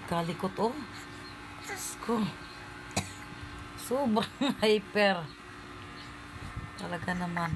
Kalikot, oh. Diyos ko. Sobrang hyper. Talaga naman.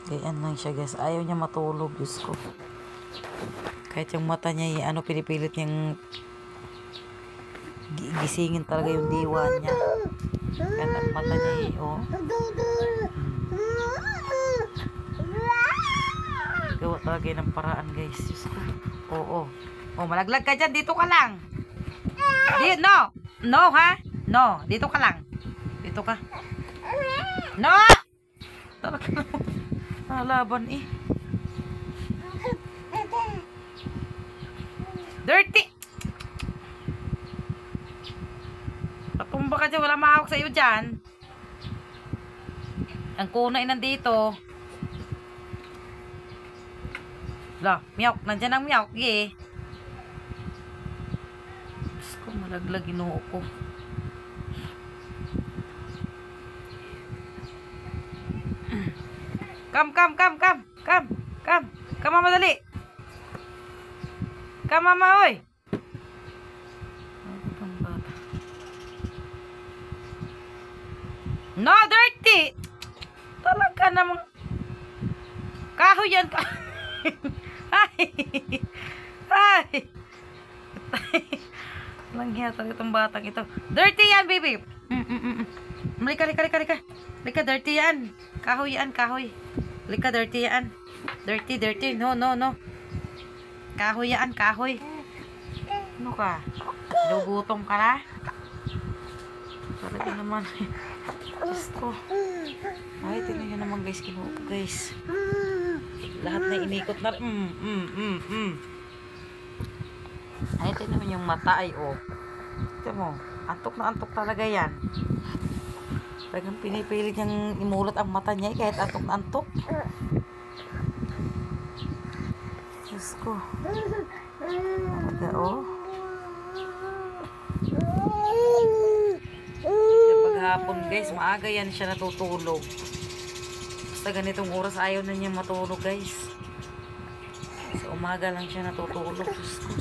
Ganyan lang siya, guys. Ayaw niya matulog, Diyos ko. Kahit yung mata niya, pinipilit niyang gisingin talaga yung diwa niya. Kahit ang mata niya, oh. Gawa talaga ng paraan, guys. Diyos ko. Oo. Oh, malaglag ka dyan. Dito ka lang. No. No, ha? No. Dito ka lang. Dito ka. No! Talaga naman. Laban eh. Dirty! Patumba ka dyan. Wala mahawak sa iyo dyan. Ang kunay nandito. La, miyawk. Nandyan ang miyawk. Yeah. Diyos ko, malaglag inuo ko. Come, mama, dali. Come, mama, oy. No, dirty. Talaga namang kahoy yan. Ay. Langhiyatan itong batang ito. Dirty yan, baby. Lika. Lika, dirty yan. Kahoy yan, kahoy. Lika, dirty yan. Dirty. No. Kahoy yan, kahoy. Ano ka? Lugutom ka na? Talaga naman. Diyos ko. Ay, tingnan nyo naman, guys. Kinuha ko, guys. Lahat na inikot na. Ay, tingnan naman yung mata ay, oh. Tingnan mo. Antok na antok talaga yan. Talagang pinipilit niyang imulot ang mata niya, kahit antok na antok. Diyos ko. Talaga, oh. Paghapon, guys, maaga yan siya natutulog. Basta ganitong oras ayaw na niya matulog, guys. Sa umaga lang siya natutulog. Diyos ko.